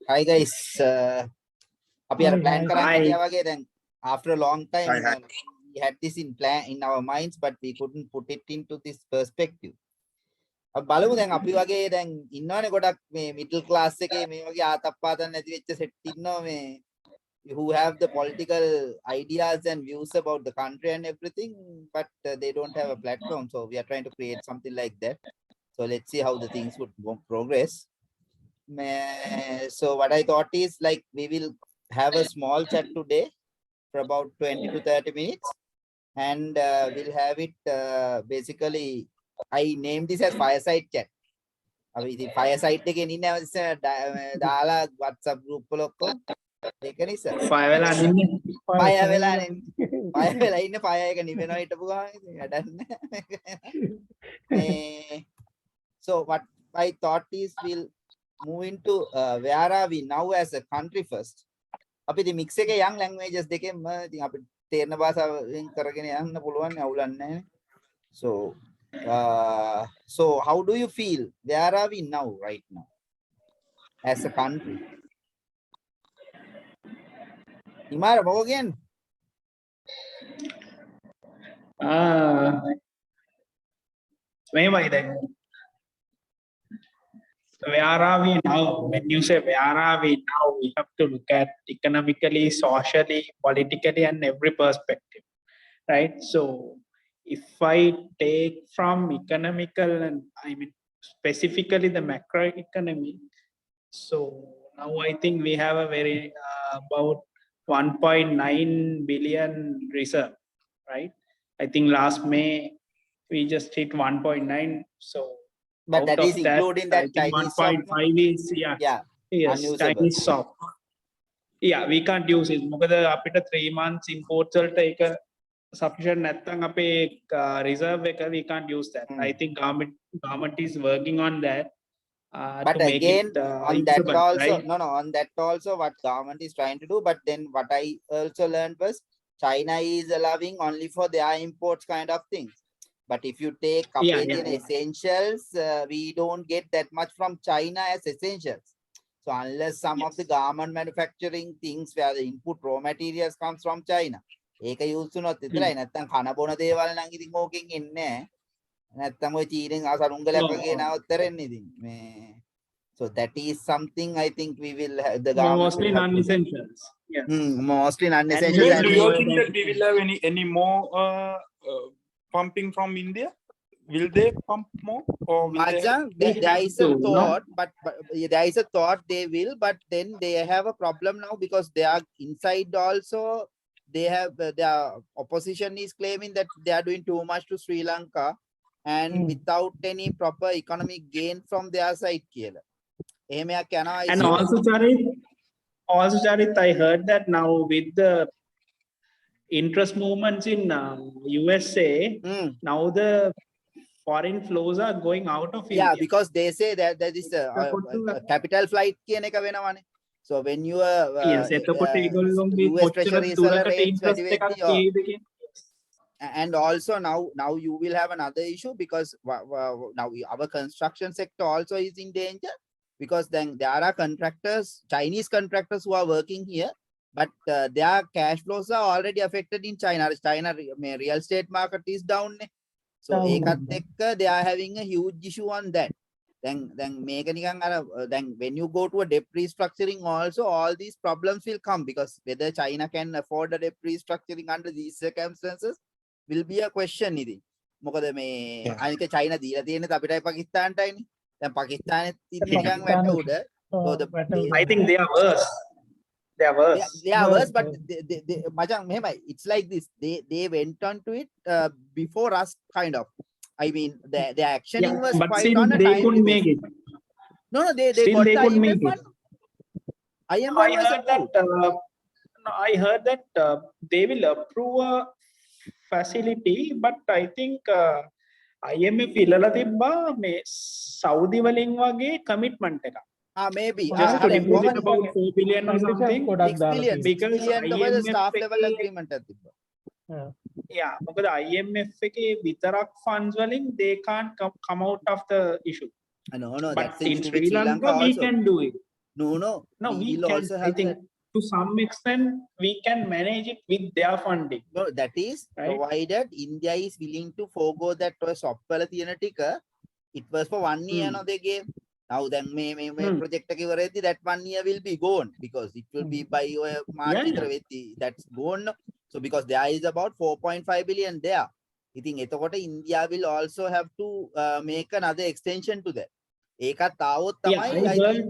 Hi guys. අපි අර plan කරන්න Hi. හිටියා වගේ දැන් after a long time Hi, hi. we had this in our minds but we couldn't put it into this perspective. අපි බලමු දැන් අපි වගේ දැන් ඉන්නවනේ ගොඩක් මේ middle class එකේ මේ වගේ ආතප්පාතන් නැති වෙච්ච set ඉන්නවා මේ who have the political ideas and views about the country and everything but they don't have a platform, so we are trying to create something like that. So let's see how the things would progress. So what I thought is like we will have a small chat today for about 20 to 30 minutes and we'll have it basically I named this as Fireside chat. අපි ඉතින් Fireside එකේ ඉන්නේ දාලා WhatsApp group වල ඔක්කොම ඒක නිසා Fire වෙලා අදින්නේ. fire වෙලා ඉන්නේ fire එක නිවෙනවා හිටපු ගමන් ඉතින් වැඩක් නැහැ. So what I thought is we'll move into where are we now as a country first. අපි ඉතින් mix එකේ young languages දෙකෙන්ම ඉතින් අපිට තේරෙන භාෂාවෙන් කරගෙන යන්න පුළුවන් අවුලක් නැහැ. So how do you feel? Where are we now right now as a country? Imara මොකෝ කියන්නේ? මෙහෙමයි දැන්. Where are we now? When you say where are we now, we have to look at economically, socially, politically, and every perspective, right? So if I take from economical and I mean specifically the macroeconomy, so now I think we have a very about 1.9 billion reserve, right? I think last May we just hit 1.9, so But out that of is including that Chinese 1.5 is yeah yes, unusable. Chinese soft. Yeah, we can't use it. මොකද අපිට 3 months imports වලට ඒක sufficient නැත්නම් අපේ reserve එක we can't use that. I think government is working on that. But to make again it, on that usable, also right? no on that also what government is trying to do, but then what I also learned was China is allowing only for their imports kind of things. But if you take Canadian essentials, we don't get that much from China as essentials. So unless some of the garment manufacturing things where the input raw materials comes from China, ඒක use වුණොත් විතරයි. නැත්තම් කන බොන දේවල් නම් ඉතින් ඕකෙන් එන්නේ නැහැ. නැත්තම් ඔය චීනෙන් අසරුංගලයක් වගේ නවත්තරන්නේ ඉතින් මේ. So that is something I think we will have the government Mostly non-essentials. Yeah. Mostly non-essentials. Do you think that we will have any more pumping from India? Will they pump more? Or will there is a thought, but there is a thought they will, but then they have a problem now because they are inside also. They have their opposition is claiming that they are doing too much to Sri Lanka and without any proper economic gain from their side. And also Charit, I heard that now with the interest movements in USA, now the foreign flows are going out of India. Yeah, because they say that there is a capital flight කියන එක වෙනවනේ. So when you yes, එතකොට ඒගොල්ලෝගේ US treasury interest එකක් තියෙයිද කියන. And also now you will have another issue because now our construction sector also is in danger because then there are contractors, Chinese contractors who are working here, but their cash flows are already affected in China. China real estate market is down. So ඒකත් එක්ක they are having a huge issue on that. Then මේක නිකන් අර then when you go to a debt restructuring also all these problems will come because whether China can afford a debt restructuring under these circumstances will be a question ඉතින්. මොකද මේ අනික China දීලා තියෙන්නේ අපිටයි පාකිස්තාන්ටයිනේ. දැන් පාකිස්තානෙත් නිකන් වැට උඩ. So I think they are worse. They are worse. They are worse, but they Majang, it's like this. They went on to it before us, kind of. I mean, their actioning was but quite still on a they time couldn't make it. No, they Still got they the couldn't IMF make one. it. IMF I heard that they will approve a facility, but I think IMF ඉල්ලලා තිබ්බා මේ Saudi වලින් වගේ commitment එකක්. Maybe. Just to deposit about 4 billion or something. 6 billion. Because 6 billion the staff level එකේ- agreement at the Yeah, මොකද IMF එකේ විතරක් funds වලින් they can't come out of the issue. No, But that's in issue Sri with Lanka we also. can do it. No, No, we we will can, also I have think that. to some extent, we can manage it with their funding. No, that is Right. provided India is willing to forego that shop wala thiyana tika. It was for 1 year, no, they gave. Now then may project එක ඉවරෙද්දි that 1 year will be gone because it will be by March Yeah, විතර වෙද්දි that's gone. So because there is about 4.5 billion there. ඉතින් එතකොට India will also have to make another extension to that. ඒකත් ආවොත් Yeah, තමයි I heard.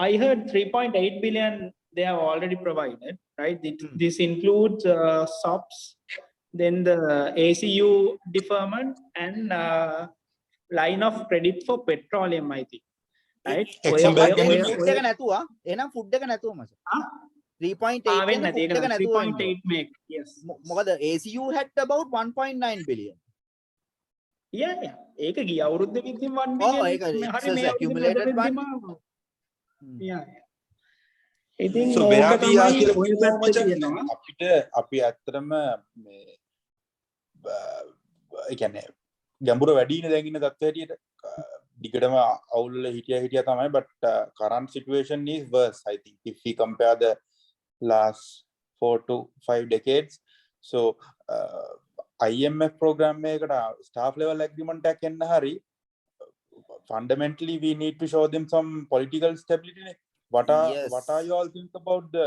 I heard 3.8 billion they have already provided, right? This includes SOPs, then the ACU deferment and line of credit for petroleum, I think. Right? Exim Bank will make food එක නැතුවා. එහෙනම් food එක නැතුව මචං. 3.8 වෙන්න වෙන food එක නැතුව 3.8 make. Yes. මොකද ACU had about 1.9 billion. Yeah, yeah. ඒක ගිය අවුරුද්දේ විදිහින් 1 Oh, billion. ඒක හරි excess මේ accumulated අවුරුද්දේ one. Yeah. ඉතින් So ඕක where we are තමයි කියලා ඔය කිව්වම පැත්තේ මචං තියෙනවා. අපි ඇත්තටම මේ ඒ කියන්නේ ගැඹුර වැඩිනේ දැන් ඉන්න තත්ත්වය හැටියට දිගටම අවුල් හිටියා තමයි but current situation is worse I think if we compare the last 4 to 5 decades. So IMF program එකකට staff level agreement එකක් එන්න හරි fundamentally we need to show them some political stability. What are you all think about the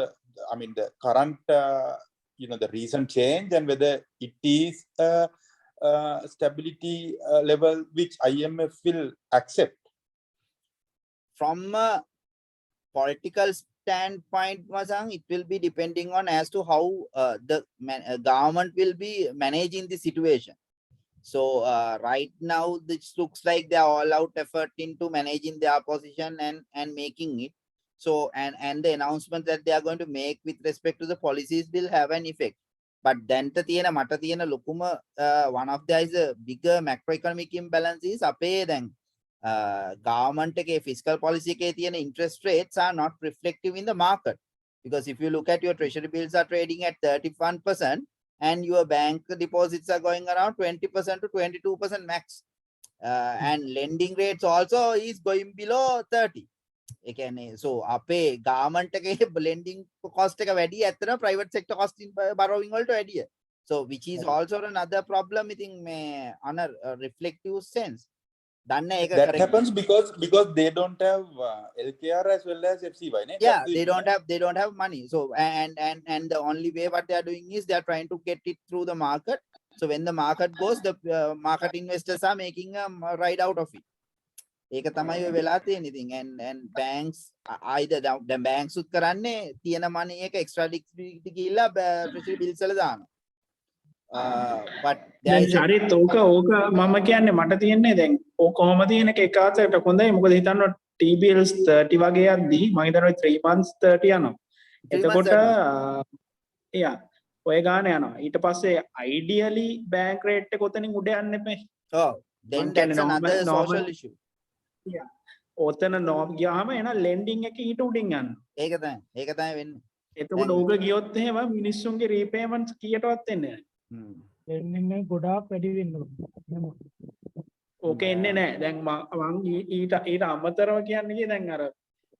current the recent change and whether it is stability level which IMF will accept? From a political standpoint, Masang, it will be depending on as to how the government will be managing the situation. So right now, this looks like they are all out effort into managing their position and making it. So and the announcement that they are going to make with respect to the policies will have an effect. But then mata tiyena lokuma one of there is a bigger macroeconomic imbalance is apé then government ke fiscal policy ke tiyena interest rates are not reflective in the market. Because if you look at your treasury bills are trading at 31%. And your bank deposits are going around 20% to 22% max. And lending rates also is going below 30. So අපේ government එකේ lending cost එක වැඩි ඇත්තට private sector cost in borrowing වලට වැඩිය. So which is also another problem I think on a reflective sense. That happens because they don't have LKR as well as FCY. Ne? Yeah, they don't have money. So and the only way what they are doing is they are trying to get it through the market. So when the market goes, the market investors are making a ride out of it. ඒක තමයි ඔය වෙලා තියෙන ඉතින් and banks either the banks උත් කරන්නේ තියෙන money එක extra liquidity ගිහිල්ලා treasury bills වල දානවා. But there is චරිත් ඕක මම කියන්නේ මට තියෙන්නේ දැන් ඕක කොහොම තියෙන එක අතකට හොඳයි මොකද හිතන්න TBLs 30 වගේ යද්දි මම හිතනවා 3 months 30 යනවා. එතකොට yeah ඔය ගාන යනවා. ඊට පස්සේ ideally bank rate එක ඔතනින් උඩ යන්න එපේ. Oh, then that's another social issue. Yeah. ඔතන norm ගියාම එන lending එක ඊට උඩින් යනවා. ඒක තමයි වෙන්නේ. එතකොට ඕක ගියොත් එහෙම මිනිස්සුන්ගේ repayments කීයටවත් එන්නේ නැහැ. lending එක ගොඩාක් වැඩි වෙන්න ඕනේ. ඕක එන්නේ නැහැ. දැන් මම ඊට අමතරව කියන්නේ දැන් අර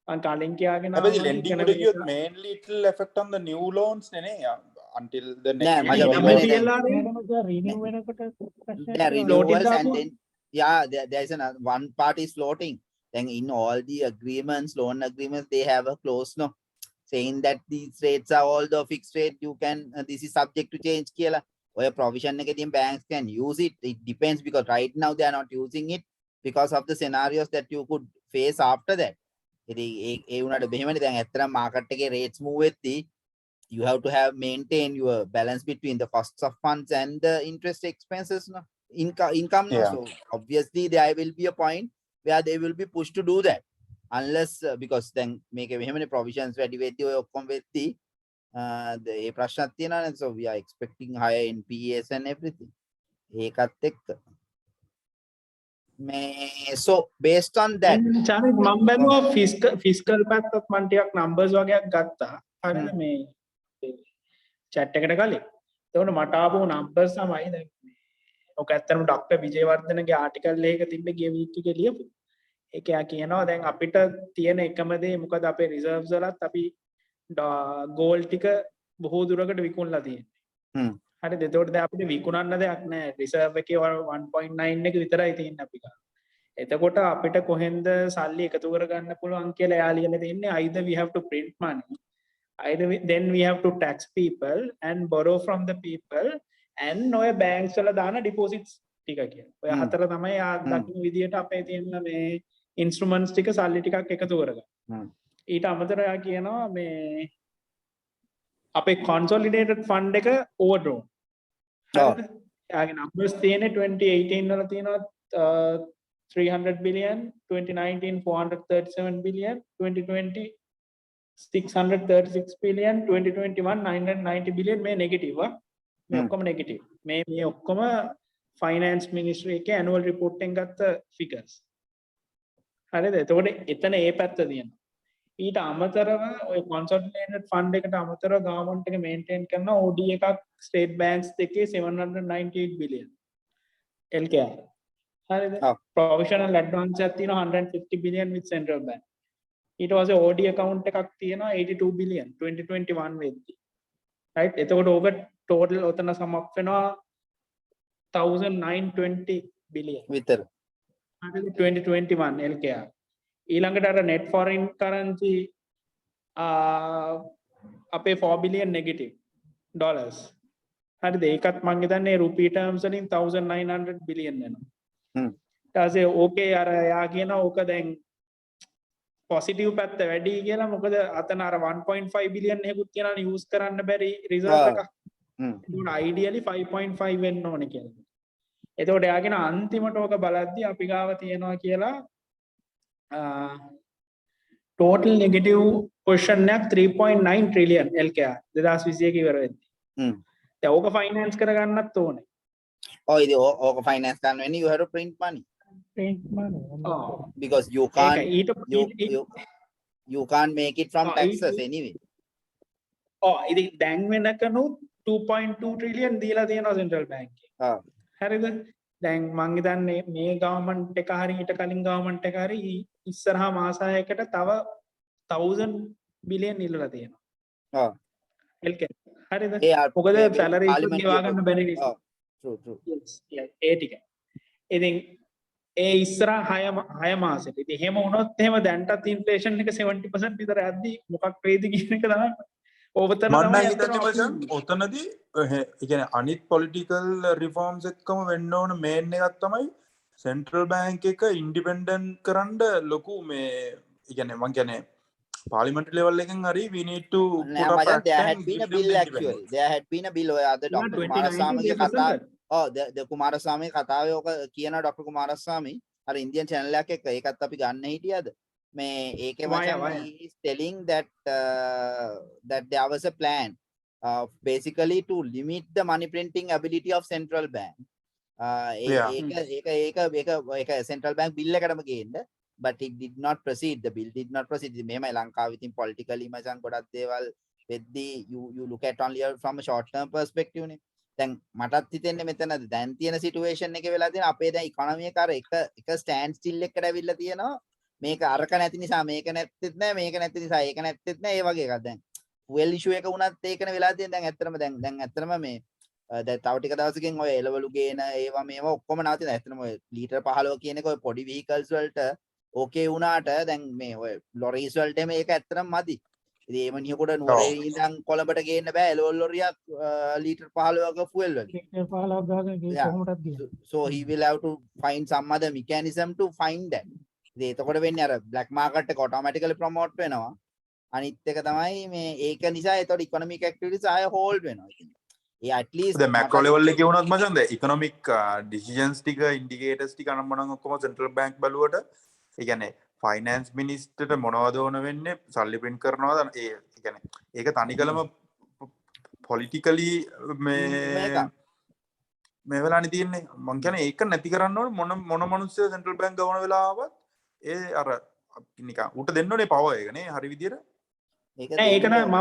මම කලින් කියාගෙන හැබැයි lending උඩ ගියොත් mainly it will affect on the new loans නේ until the next renew වෙනකොට renewals and then yeah there is one part is floating. Then in all the agreements, loan agreements, they have a clause no saying that these rates are all the fixed rate. You can this is subject to change කියලා. ඔය provision එකකින් banks can use it. It depends because right now they are not using it because of the scenarios that you could face after that. ඉතින් ඒ උනාට බෙහෙමනේ දැන් ඇත්තටම market එකේ rates move වෙද්දී you have to have maintain your balance between the costs of funds and the interest expenses no income no? Yeah. So obviously there will be a point where they will be pushed to do that unless because then make a many provisions වැඩි වෙද්දී ඔය ඔක්කොම වෙද්දී ඒ ප්‍රශ්නක් තියෙනවානේ. So we are expecting higher NPAs and everything ඒකත් එක්ක so based on that චාරිත් මම බැලුවා fiscal පැත්තත් මම ටිකක් numbers වගේක් ගත්තා. හරිද මේ chat එකට කලින්. එතකොට මට ආපු numbers තමයි දැන් ඔක ඇත්තටම ඩොක්ටර් විජේවර්ධනගේ ආටිකල් එකක තිබ්බ ගිය වීක් එකේ ලියපු. ඒක යා කියනවා දැන් අපිට තියෙන එකම දේ මොකද අපේ රිසර්ව්ස් වලත් අපි ගෝල්ඩ් ටික බොහෝ දුරකට විකුණලා තියෙන්නේ. හරිද? එතකොට දැන් අපිට විකුණන්න දෙයක් නැහැ. රිසර්ව් එකේ 1.9 එක විතරයි තියෙන්නේ අපි ගාව. එතකොට අපිට කොහෙන්ද සල්ලි එකතු කරගන්න පුළුවන් කියලා එයා ලියලා තින්නේ either we have to print money, then we have to tax people and borrow from the people and ඔය banks වල දාන deposits ටික කියලා. ඔය හතර තමයි ආ දකින්න විදියට අපේ තියෙන මේ instruments ටික සල්ලි ටිකක් එකතු කරගන්න. ඊට අමතරව එයා කියනවා මේ අපේ consolidated fund එක overdrawn. හරිද? එයාගේ numbers තියෙන්නේ 2018 වල තියෙනවා 300 billion, 2019 437 billion, 2020 636 billion, 2021 990 billion මේ negative මේ ඔක්කොම negative. මේ ඔක්කොම finance ministry එකේ annual report එකෙන් ගත්ත figures. හරිද? එතකොට එතන ඒ පැත්ත තියෙනවා. ඊට අමතරව ඔය consolidated fund එකට අමතරව government එක maintain කරන OD එකක් state banks දෙකේ 798 billion LKR. හරිද? provisional advance එකක් තියෙනවා 150 billion with central bank. ඊට පස්සේ OD account එකක් තියෙනවා 82 billion 2021 වෙද්දී. right? එතකොට ඕක total ඔතන sum up වෙනවා 1920 billion විතර. හරිද? 2021 LKR. ඊළඟට අර net foreign currency අපේ 4 billion negative dollars. හරිද? ඒකත් මං හිතන්නේ rupee terms වලින් 1900 billion වෙනවා. ඊට පස්සේ ඕකේ අර යා කියන ඕක දැන් positive පැත්ත වැඩි කියලා මොකද අතන අර 1.5 billion එකකුත් කියනවනේ use කරන්න බැරි reserve එකක්. ඒක ideally 5.5 වෙන්න ඕනේ කියලා. එතකොට යා කියන අන්තිමට ඕක බලද්දී අපි ගාව තියනවා කියලා total negative position එකක් 3.9 trillion LKR 2021 ඉවර වෙද්දී. දැන් ඕක finance කරගන්නත් ඕනේ. Oh, ඕක finance කරන්න වෙන්නේ you have to print money. Print money. Because you can't make it from taxes anyway. ඉතින් දැන් වෙනකනු 2.2 trillion දීලා තියෙනවා central bank එක. හරිද? දැන් මං හිතන්නේ මේ government එක හරි ඊට කලින් government එක හරි ඉස්සරහා මාස 6කට තව 1000 billion ඉල්ලලා තියෙනවා. LKR. හරිද? මොකද salary ගෙවා ගන්න බැරි නිසා. True. Yes. ඒ ටික. ඉතින් ඒ ඉස්සරහා 6 මාසෙට. ඉතින් එහෙම වුණොත් එහෙම දැන්ටත් inflation එක 70% විතර යද්දි මොකක් වෙයිද කියන එක තමයි. ඔබතන තමයි හිතන්නේ මචං ඔතනදී ඒ කියන්නේ අනිත් political reforms එක්කම වෙන්න ඕන main එකක් තමයි central bank එක independent කරන්න ලොකු මේ ඒ කියන්නේ මං කියන්නේ parliament level එකෙන් හරි we need to put up there had been a bill actually. There had been a bill ඔය අද Dr. Kumaraswamy කතා the Kumaraswamy කතාවේ ඔක කියන Dr. Kumaraswamy අර Indian channel එකක් එක්ක ඒකත් අපි ගන්න හිටියද මේ ඒකේ වචන he is telling that that there was a plan basically to limit the money printing ability of central bank. ඒක central bank bill එකටම ගේන්න but it did not proceed. The bill did not proceed. මේමයි ලංකාව විසින් politically මචං ගොඩක් දේවල් වෙද්දී you look at only from a short term perspective නේ. දැන් මටත් හිතෙන්නේ මෙතන දැන් තියෙන සිටුේෂන් එකේ වෙලා තියෙන අපේ දැන් ඉකොනොමි එක අර එක ස්ටෑන්ඩ් ස්ටිල් එකකට ඇවිල්ලා තියෙනවා. මේක අරක නැති නිසා මේක නැත්තේත් නෑ මේක නැති නිසා ඒක නැත්තේත් නෑ ඒ වගේ එකක්. දැන් fuel issue එක වුණත් ඒකනේ වෙලා තියෙන. දැන් ඇත්තටම දැන් ඇත්තටම මේ දැන් තව ටික දවසකින් ඔය එළවලු ගේන ඒවා මේවා ඔක්කොම නවතින. ඇත්තටම ඔය ලීටර් 15 කියන එක ඔය පොඩි vehicles වලට ඕකේ වුණාට දැන් මේ ඔය ලොරිස් වලට මේක ඇත්තටම මදි. ඉතින් ඒ මිනිහෙකුට නුවරේ ඉඳන් කොළඹට ගේන්න බෑ එළවලු ලොරියක් ලීටර් 15ක fuel වල. ලීටර් 15ක් ගාගෙන කොහොමදත් ගියා. So he will have to find some other mechanism to find that. ඉතින් එතකොට වෙන්නේ අර black market එක automatically promote වෙනවා. අනිත් එක තමයි මේ ඒක නිසා එතකොට economic activities ආය hold වෙනවා. ඉතින් ඒ at least the macro level එකේ වුණත් මචං the economic decisions ටික indicators ටික අනම්මනම් ඔක්කොම central bank බලුවට ඒ කියන්නේ finance minister ට මොනවද ඕන වෙන්නේ සල්ලි print කරනවද ඒ කියන්නේ ඒක තනිකලම politically මේ වෙලානේ තියෙන්නේ මං කියන්නේ ඒක නැති කරන්න ඕන මොන මිනිස්සු central bank ගවන වෙලාවත් ඒ අර නිකන් උට දෙන්න ඕනේ power එක නේ හරි විදියට ඒක නෑ මම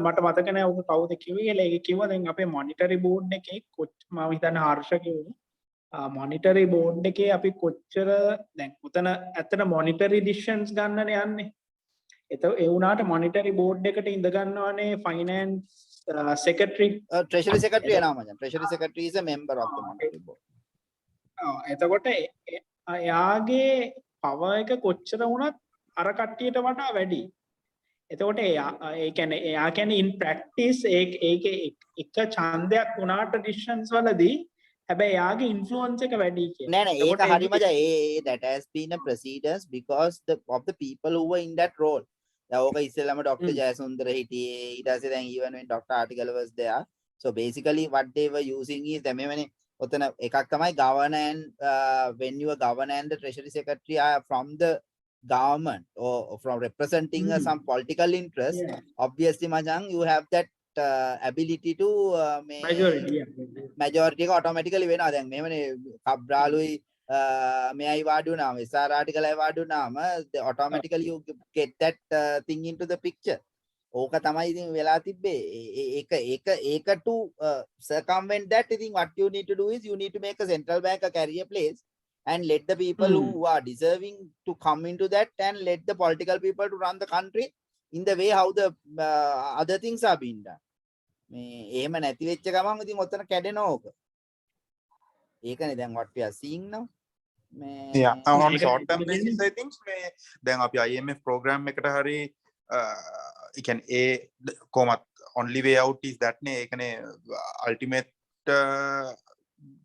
මට මතක නෑ ඔක කවුද කිව්වේ කියලා ඒක කිව්වා දැන් අපේ monetary board එකේ මම හිතන්නේ හර්ෂ කිව්වේ මොනිටරි බෝඩ් එකේ අපි කොච්චර දැන් උතන ඇත්තට මොනිටරි ඩිසිෂන්ස් ගන්නනේ යන්නේ. ඒ වුණාට මොනිටරි බෝඩ් එකට ඉඳ ගන්නවනේ ෆයිනෑන්ස් සෙක්‍රටරි. Treasury secretary එනවා මචං. Treasury secretary is a member of the monetary board. එතකොට එයාගේ පවර් එක කොච්චර වුණත් අර කට්ටියට වඩා වැඩි. එතකොට ඒ කියන්නේ එයා කියන්නේ in practice ඒකේ එක ඡන්දයක් වුණාට decisions වලදී හැබැයි එයාගේ influence එක වැඩි කියන්නේ. නෑ ඒක හරි මචං. that has been a precedence because of the people who were in that role. දැන් ඕක ඉස්සෙල්ලාම Dr. ජයසුන්දර හිටියේ. ඊට පස්සේ දැන් even when Dr. Article was there. So basically what they were using is දැන් මෙවනේ ඔතන එකක් තමයි governor and when you are governor and the treasury secretary are from the government or from representing some political interest, obviously macam you have that ability to majority එක automatically වෙනවා. දැන් මෙහෙමනේ කබ්‍රාලුයි මෙයයි වාඩි වුණාම SR ආටිකලයි වාඩි වුණාම automatically you get that thing into the picture. ඕක තමයි ඉතින් වෙලා තිබ්බේ. ඒක to circumvent that, I think what you need to do is you need to make a central bank a carry a place and let the people who are deserving to come into that and let the political people to run the country in the way how the other things are being done. මේ එහෙම නැති වෙච්ච ගමන් ඉතින් ඔතන කැඩෙනවා ඕක. ඒකනේ දැන් what we are seeing now. Yeah, on short term basis I think මේ දැන් අපි IMF program එකට හරි you can කොහොමත් only way out is that නේ ඒකනේ ultimate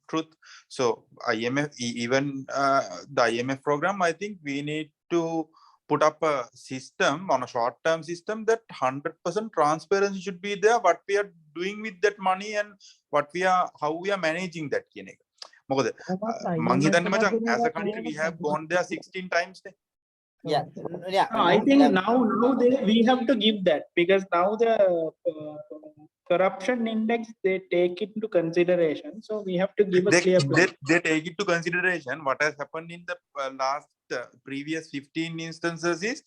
truth. So IMF even the IMF program, I think we need to put up a system on a short term system that 100% transparency should be there, what we are doing with that money and how we are managing that කියන එක. මොකද මං හිතන්නේ මචං as a country we have gone there 16 times. Yeah. I think now we have to give that because now the corruption index they take it into consideration, so we have to give a clear plan. They take it to consideration. What has happened in the last previous 15 instances is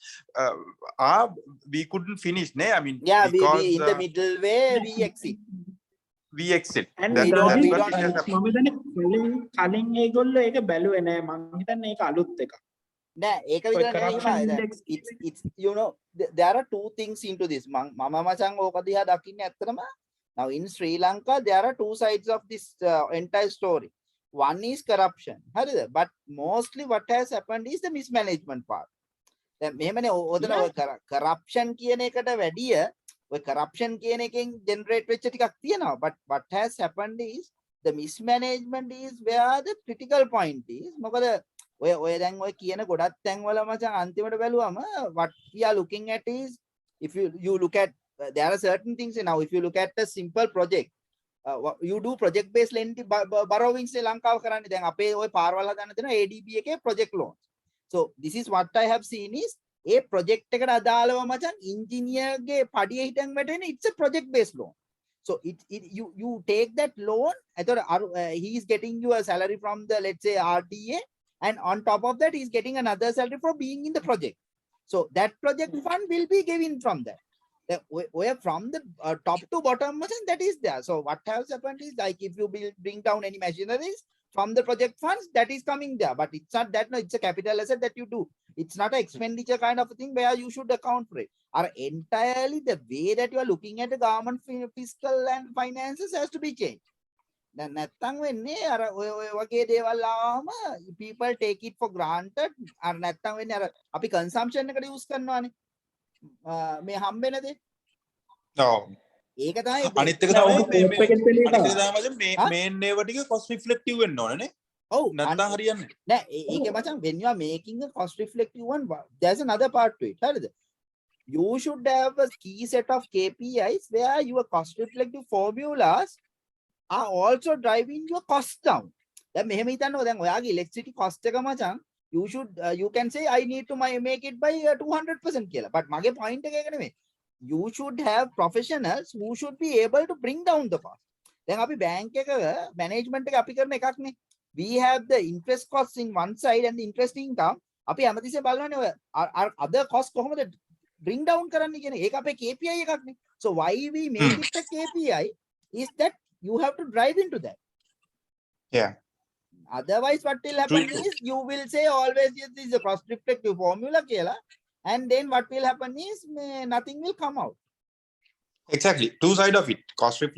we couldn't finish. I mean, because we in the middle way we exit. And we don't කලින් ඒගොල්ලෝ ඒක බැලුවේ නෑ. මං හිතන්නේ ඒක අලුත් එකක්. නෑ ඒක විතර නෙවෙයි. It's you know there are two things into this. මම මචං ඕක දිහා දකින්නේ ඇත්තටම now in Sri Lanka there are two sides of this entire story. One is corruption. හරිද? But mostly what has happened is the mismanagement part. දැන් මෙහෙමනේ ඔතන corruption කියන එකට වැඩිය ඔය corruption කියන එකෙන් generate වෙච්ච ටිකක් තියෙනවා. But what has happened is the mismanagement is where the critical point is. මොකද ඔය දැන් ඔය කියන ගොඩක් තැන් වල මචං අන්තිමට බැලුවම what we are looking at is if you look at there are certain things now if you look at a simple project you do project based lending borrowing Sri Lanka කරන්නේ දැන් අපේ ඔය පාරවල් හදන්න දෙන ADB එකේ project loans. So this is what I have seen is a project එකට අදාළව මචං engineer ගේ පඩිය හිටන් වැටෙන it's a project based loan. So you take that loan he is getting you a salary from the let's say RDA. And on top of that, he's getting another salary for being in the project. So that project fund will be given from that. Where from the top to bottom, that is there. So what has happened is like if you bring down any machineries from the project funds, that is coming there. But it's not that, no, it's a capital asset that you do. It's not an expenditure kind of a thing where you should account for it. Or entirely the way that you are looking at the government fiscal and finances has to be changed. දැන් නැත්තම් වෙන්නේ අර ඔය වගේ දේවල් ආවම people take it for granted. අර නැත්තම් වෙන්නේ අර අපි consumption එකට use කරනවානේ මේ හම්බෙන දේ. ඔව්. ඒක තමයි අනිත් එක තමයි මේන් ඒවා ටික cost reflective වෙන්න ඕනේ නේ. ඔව්. නැත්තම් හරියන්නේ නෑ. ඒකේ මචං when you are making a cost reflective one there's another part to it. හරිද? You should have a key set of KPIs where your cost reflective formulas are also driving your cost down. දැන් මෙහෙම හිතන්නකො දැන් ඔයාගේ electricity cost එක මචං you can say I need to make it by 200% කියලා. But මගේ point එක ඒක නෙමෙයි. You should have professionals who should be able to bring down the cost. දැන් අපි bank එක management එක අපි කරන එකක් නේ. We have the interest costs in one side and the interest income. අපි හැමතිස්සෙම බලනවානේ ඔය other cost කොහොමද bring down කරන්න කියන ඒක අපේ KPI එකක් නේ. So why we make it a KPI is that you have to drive into that. Yeah. Otherwise, what will happen True. is you will say always this is a cost reflective formula, Kela, and then what will happen is nothing will come out. Exactly. Two sides of it. Cost